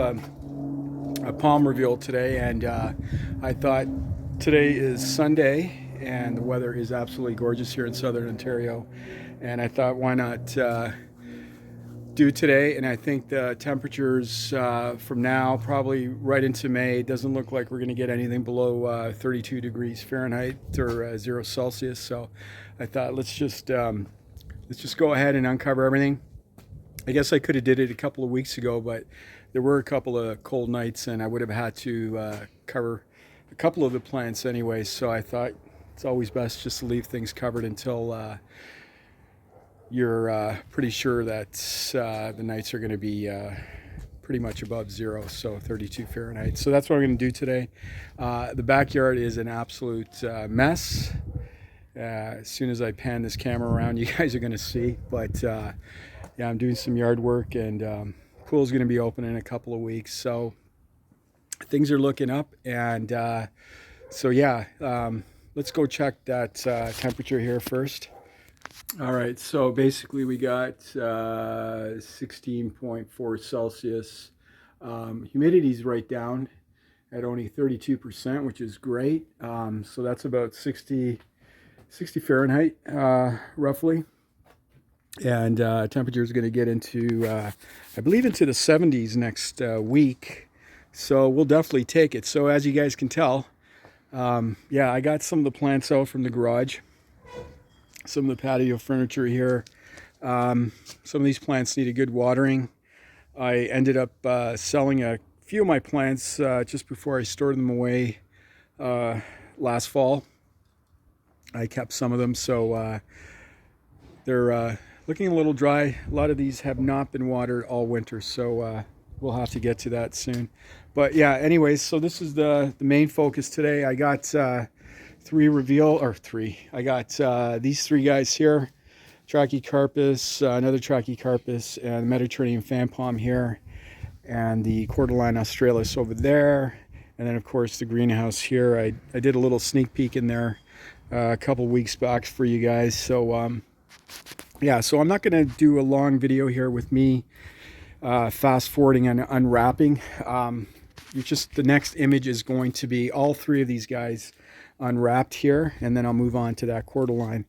a palm reveal today, and I thought today is Sunday and the weather is absolutely gorgeous here in southern Ontario, and I thought why not do today. And I think the temperatures from now probably right into May, it doesn't look like we're going to get anything below 32 degrees Fahrenheit or 0 Celsius. So I thought let's just go ahead and uncover everything. I guess I could have did it a couple of weeks ago, but there were a couple of cold nights and I would have had to cover a couple of the plants anyway. So I thought it's always best just to leave things covered until you're pretty sure that the nights are going to be pretty much above 0, so 32 Fahrenheit. So that's what I'm going to do today. The backyard is an absolute mess. As soon as I pan this camera around, you guys are going to see. But yeah, I'm doing some yard work, and pool's going to be open in a couple of weeks. So things are looking up, and so yeah, let's go check that temperature here first. All right, so basically we got 16.4 Celsius. Humidity's right down at only 32%, which is great. So that's about 60 Fahrenheit, roughly. And temperature is going to get into, I believe, into the 70s next week. So we'll definitely take it. So as you guys can tell, yeah, I got some of the plants out from the garage. Some of the patio furniture here. Some of these plants need a good watering. I ended up selling a few of my plants just before I stored them away last fall. I kept some of them, so they're looking a little dry. A lot of these have not been watered all winter, so we'll have to get to that soon. But yeah, anyways, so this is the main focus today. I got I got these three guys here, Trachycarpus, another Trachycarpus, and Mediterranean fan palm here, and the Cordyline australis over there, and then of course the greenhouse here. I did a little sneak peek in there a couple weeks back for you guys. So yeah, so I'm not going to do a long video here with me fast forwarding and unwrapping. The next image is going to be all three of these guys unwrapped here, and then I'll move on to that Cordyline,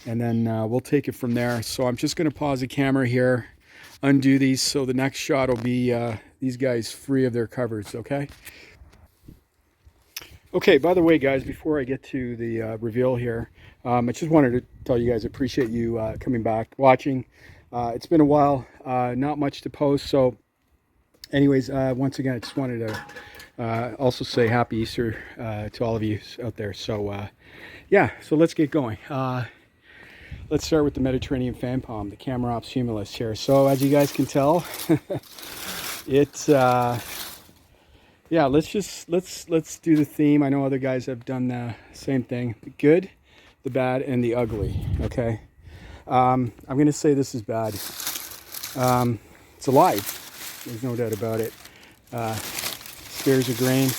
and then we'll take it from there. So I'm just going to pause the camera here, undo these, so the next shot will be these guys free of their covers. Okay, by the way, guys, before I get to the reveal here, I just wanted to tell you guys I appreciate you coming back, watching. It's been a while, not much to post. So anyways, once again, I just wanted to also say happy Easter to all of you out there. So yeah, so let's get going. Let's start with the Mediterranean fan palm, the Camerops humilis here. So as you guys can tell, it's yeah, let's do the theme. I know other guys have done the same thing: the good, the bad, and the ugly. Okay, I'm gonna say this is bad. It's alive, there's no doubt about it. Spears of grain.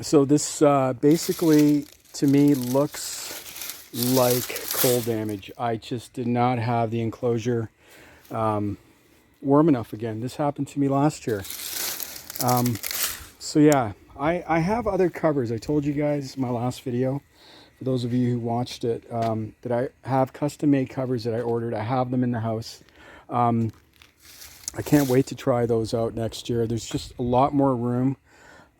So this basically to me looks like cold damage. I just did not have the enclosure warm enough again. This happened to me last year. So yeah, I have other covers. I told you guys in my last video, for those of you who watched it, that I have custom made covers that I ordered. I have them in the house. I can't wait to try those out next year. There's just a lot more room.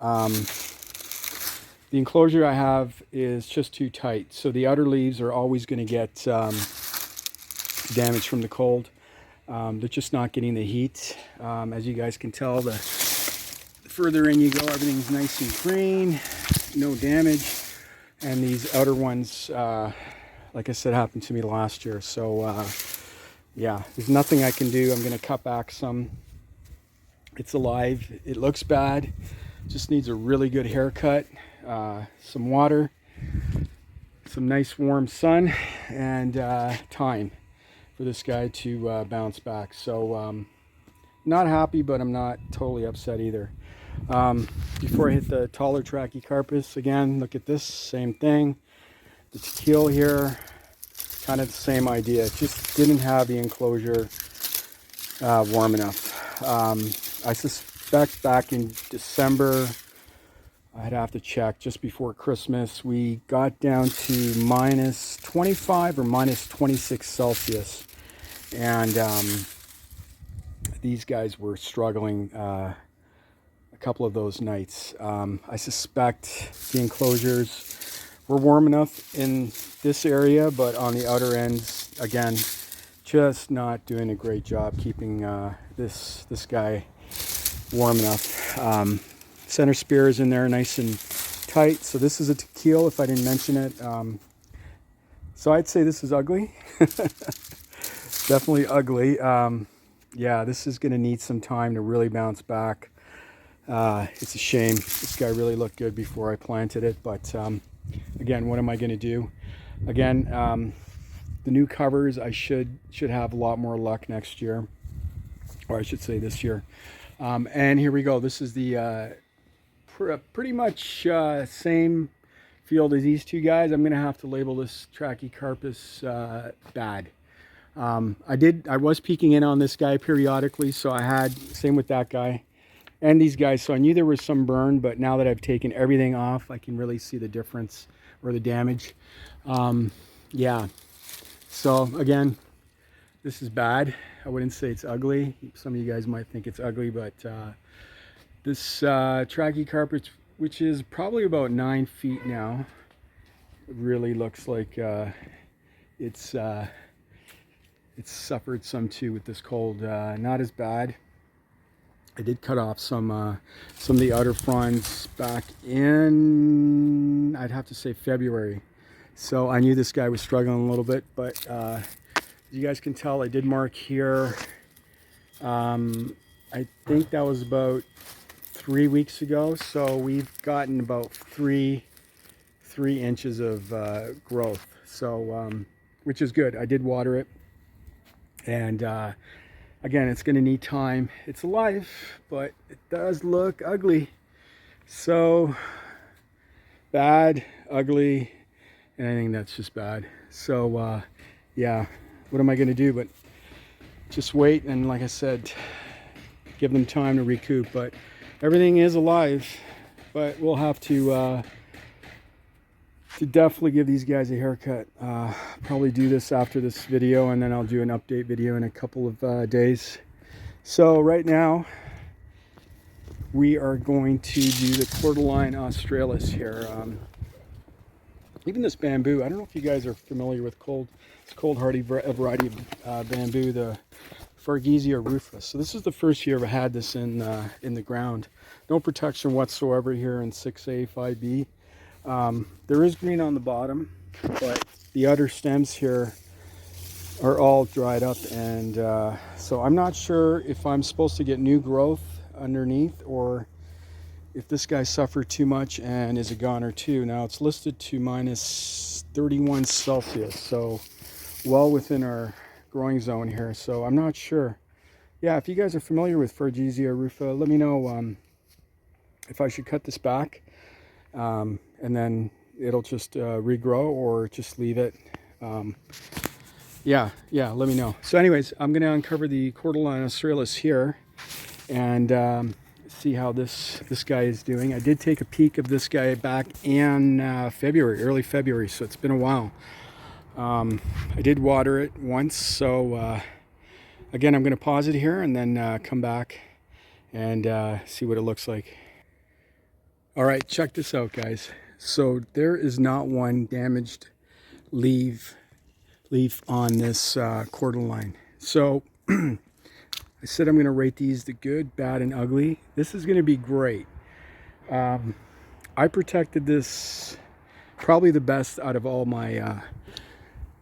The enclosure I have is just too tight, so the outer leaves are always going to get damaged from the cold. They're just not getting the heat. As you guys can tell, the further in you go, everything's nice and green, no damage. And these outer ones, like I said, happened to me last year. So yeah, there's nothing I can do. I'm going to cut back some. It's alive. It looks bad. Just needs a really good haircut, some water, some nice warm sun, and time for this guy to bounce back. So not happy, but I'm not totally upset either. Before I hit the taller Trachycarpus, again, look at this, same thing. The tequila here, kind of the same idea. It just didn't have the enclosure warm enough. I suspect back in December, I'd have to check, just before Christmas, we got down to minus 25 or minus 26 Celsius. And these guys were struggling a couple of those nights. I suspect the enclosures were warm enough in this area, but on the outer ends, again, just not doing a great job keeping this guy warm enough. Center spear is in there nice and tight. So this is a tequila, if I didn't mention it. So I'd say this is ugly. Definitely ugly. Yeah, this is going to need some time to really bounce back. It's a shame. This guy really looked good before I planted it. But again, what am I going to do? Again, the new covers, I should have a lot more luck next year. Or I should say this year. And here we go. This is the pretty much same field as these two guys. I'm going to have to label this Trachycarpus bad. I was peeking in on this guy periodically, so I had, same with that guy and these guys, so I knew there was some burn, but now that I've taken everything off, I can really see the difference or the damage. Yeah, so again, this is bad. I wouldn't say it's ugly. Some of you guys might think it's ugly, but this Trachycarpus, which is probably about 9 feet now, really looks like it's suffered some too with this cold. Not as bad. I did cut off some of the outer fronds back in, I'd have to say, February. So I knew this guy was struggling a little bit, but as you guys can tell, I did mark here. I think that was about 3 weeks ago. So we've gotten about three inches of growth. So which is good. I did water it. And again, it's going to need time. It's alive, but it does look ugly. So bad, ugly, and I think that's just bad. So yeah, what am I going to do but just wait and, like I said, give them time to recoup. But everything is alive, but we'll have to definitely give these guys a haircut. Probably do this after this video, and then I'll do an update video in a couple of days. So right now we are going to do the Cordyline australis here. Even this bamboo, I don't know if you guys are familiar with this cold hardy variety of bamboo, the Fargesia rufus. So this is the first year I've had this in the ground. No protection whatsoever here in 6A, 5B. There is green on the bottom, but the outer stems here are all dried up, and so I'm not sure if I'm supposed to get new growth underneath or if this guy suffered too much and is a goner too. Now it's listed to minus 31 Celsius, so well within our growing zone here, so I'm not sure. Yeah, if you guys are familiar with Fargesia rufa, let me know if I should cut this back. And then it'll just regrow, or just leave it. Yeah, let me know. So anyways, I'm going to uncover the Cordyline australis here and see how this guy is doing. I did take a peek of this guy back in early February, so it's been a while. I did water it once, so again, I'm going to pause it here and then come back and see what it looks like. All right, check this out, guys. So there is not one damaged leaf on this Cordyline. So I said I'm going to rate these the good, bad, and ugly. This is going to be great. I protected this probably the best out of all my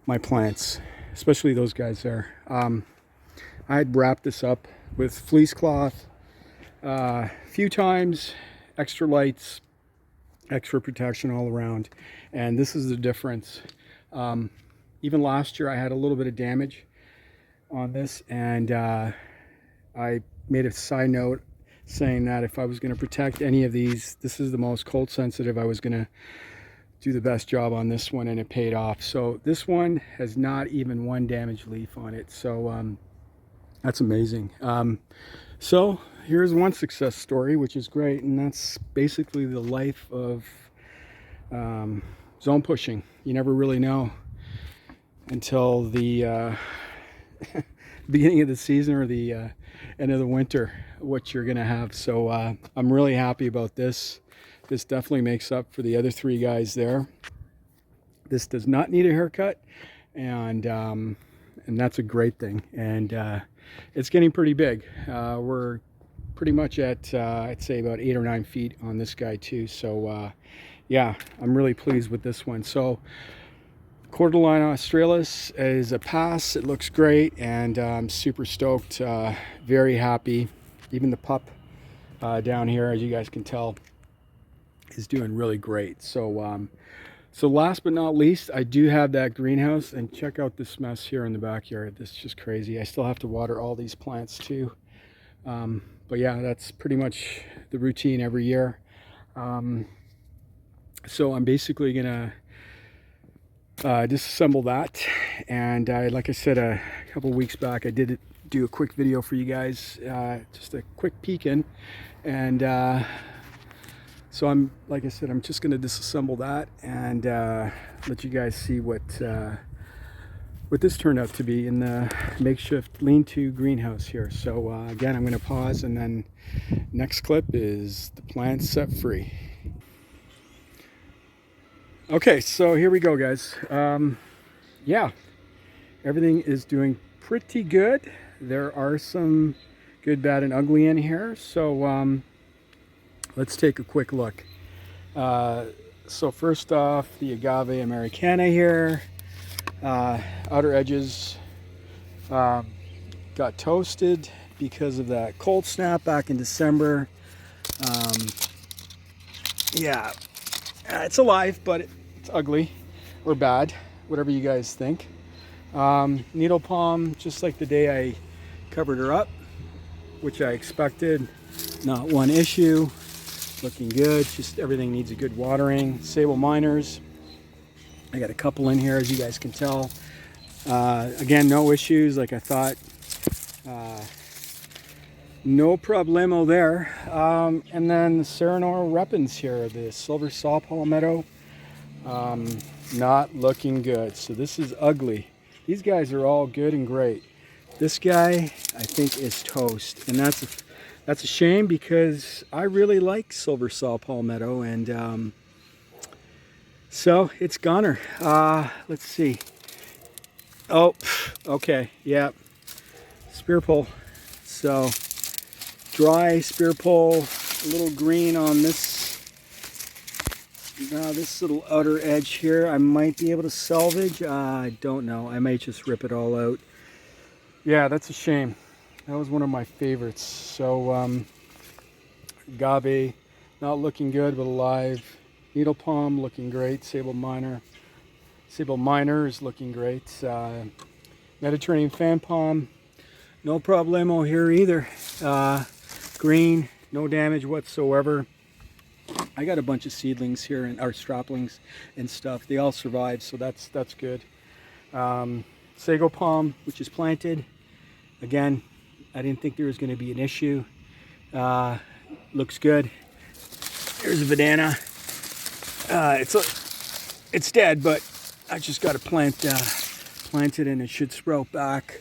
my plants, especially those guys there. I had wrapped this up with fleece cloth a few times, extra lights, extra protection all around, and this is the difference. Even last year I had a little bit of damage on this, and I made a side note saying that if I was going to protect any of these, this is the most cold sensitive, I was going to do the best job on this one, and it paid off. So this one has not even one damaged leaf on it, so that's amazing. So here's one success story, which is great, and that's basically the life of zone pushing. You never really know until the beginning of the season or the end of the winter what you're gonna have. So I'm really happy about this. This definitely makes up for the other three guys there. This does not need a haircut, and that's a great thing. And it's getting pretty big. We're pretty much at I'd say about 8 or 9 feet on this guy too. So yeah, I'm really pleased with this one. So Cordyline australis is a pass. It looks great, and I'm super stoked. Very happy. Even the pup down here, as you guys can tell, is doing really great. So so last but not least, I do have that greenhouse, and check out this mess here in the backyard. This is just crazy. I still have to water all these plants too. But yeah, that's pretty much the routine every year. So I'm basically gonna disassemble that, and like I said a couple weeks back, I did do a quick video for you guys, just a quick peek in, and so I'm, like I said, I'm just going to disassemble that and let you guys see what this turned out to be in the makeshift lean-to greenhouse here. So again, I'm going to pause, and then next clip is the plants set free. Okay, so here we go, guys. Yeah, everything is doing pretty good. There are some good, bad, and ugly in here. So let's take a quick look. So first off, the agave americana here. Outer edges got toasted because of that cold snap back in December. Yeah, it's alive, but it's ugly or bad, whatever you guys think. Needle palm, just like the day I covered her up, which I expected. Not one issue. Looking good. Just everything needs a good watering. Sable minors, I got a couple in here, as you guys can tell. Again, no issues like I thought. No problemo there. And then the Serenor repens here, the silver saw palmetto, not looking good. So this is ugly. These guys are all good and great. This guy, I think, is toast, and that's a shame, because I really like silver saw palmetto, and so it's goner. Let's see. Oh, okay, yeah, spear pull. So dry spear pull, a little green on this. Now this little outer edge here, I might be able to salvage. I don't know. I might just rip it all out. Yeah, that's a shame. That was one of my favorites. So agave, not looking good, but alive. Needle palm looking great. Sable minor is looking great. Mediterranean fan palm, no problemo here either. Green, no damage whatsoever. I got a bunch of seedlings here, and our straplings and stuff. They all survived, so that's good. Sago palm, which is planted. Again, I didn't think there was going to be an issue. Looks good. Here's a banana. It's dead, but I just got to plant it, and it should sprout back.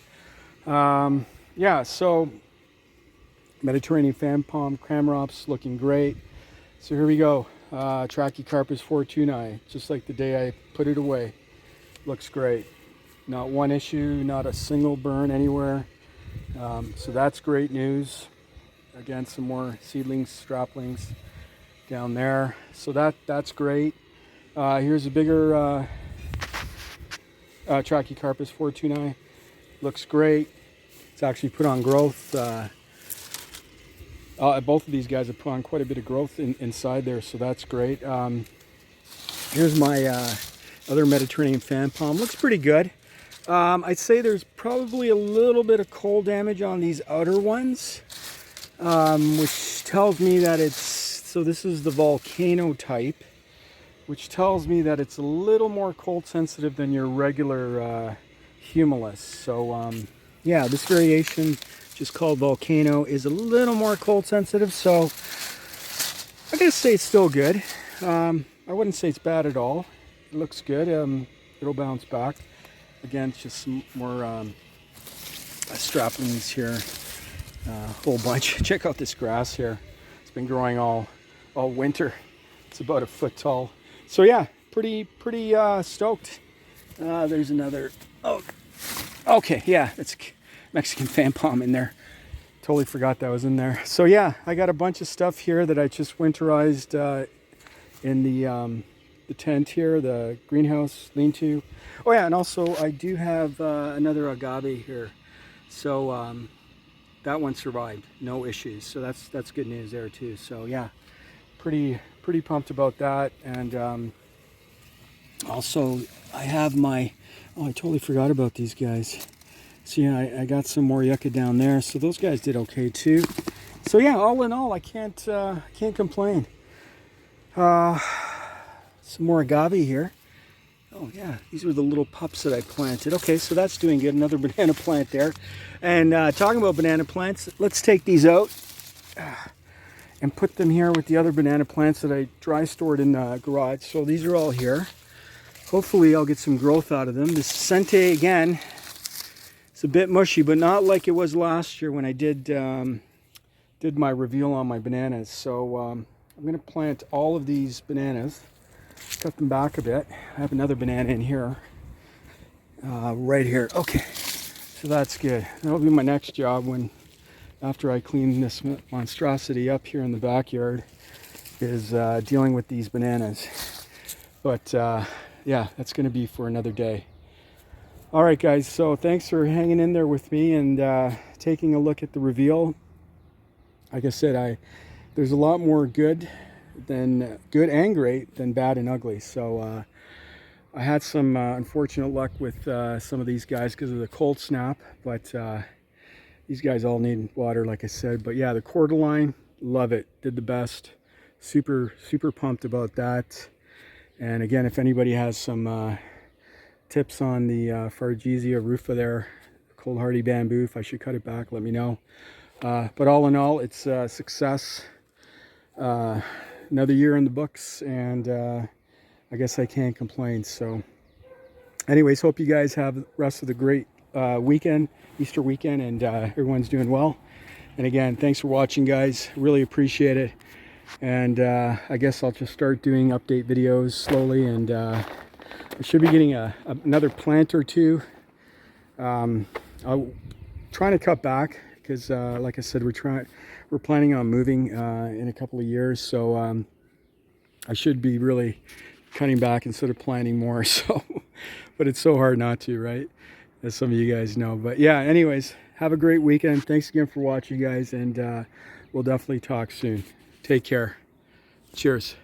Yeah, so Mediterranean fan palm, cramrops looking great. So here we go. Trachycarpus fortunei, just like the day I put it away. Looks great. Not one issue, not a single burn anywhere. So that's great news. Again, some more seedlings, straplings down there. So that's great. Here's a bigger Trachycarpus fortunei. Looks great. It's actually put on growth. Both of these guys have put on quite a bit of growth inside there, so that's great. Here's my other Mediterranean fan palm. Looks pretty good. I'd say there's probably a little bit of cold damage on these outer ones, which tells me that so this is the volcano type, which tells me that it's a little more cold sensitive than your regular humulus. So yeah, this variation which is called Volcano, is a little more cold sensitive, so I gotta say it's still good. I wouldn't say it's bad at all. It looks good. It'll bounce back. Again, it's just some more straplings here. A whole bunch. Check out this grass here. It's been growing all winter. It's about a foot tall. So yeah, pretty stoked. There's another. Oh, okay, yeah, it's Mexican fan palm in there. Totally forgot that was in there. So yeah, I got a bunch of stuff here that I just winterized in the tent here, the greenhouse lean-to. Oh yeah, and also I do have another agave here. So that one survived, no issues. So that's good news there too. So yeah, pretty pumped about that. And also I have my, oh, I totally forgot about these guys. So yeah, I got some more yucca down there. So those guys did okay too. So yeah, all in all, I can't complain. Some more agave here. Oh yeah, these were the little pups that I planted. Okay, so that's doing good. Another banana plant there. And talking about banana plants, let's take these out and put them here with the other banana plants that I dry stored in the garage. So these are all here. Hopefully I'll get some growth out of them. This Sente, again, it's a bit mushy, but not like it was last year when I did my reveal on my bananas. So I'm going to plant all of these bananas, cut them back a bit. I have another banana in here, right here. Okay, so that's good. That'll be my next job after I clean this monstrosity up here in the backyard, is dealing with these bananas. But yeah, that's going to be for another day. All right, guys, so thanks for hanging in there with me and taking a look at the reveal. Like I said, there's a lot more good and great than bad and ugly. So I had some unfortunate luck with some of these guys because of the cold snap, but these guys all need water, like I said. But yeah, the Cordyline, love it, did the best. Super pumped about that. And again, if anybody has some tips on the Fargesia rufa there, cold hardy bamboo, if I should cut it back, let me know. But all in all, it's a success. Another year in the books, and I guess I can't complain. So anyways, hope you guys have the rest of the great weekend, Easter weekend, and everyone's doing well. And again, thanks for watching, guys. Really appreciate it. And I guess I'll just start doing update videos slowly, and I should be getting another plant or two. I'm trying to cut back because like I said, we're planning on moving in a couple of years, so I should be really cutting back instead of planting more. So but it's so hard not to, right, as some of you guys know. But yeah, anyways, have a great weekend. Thanks again for watching, guys, and we'll definitely talk soon. Take care. Cheers.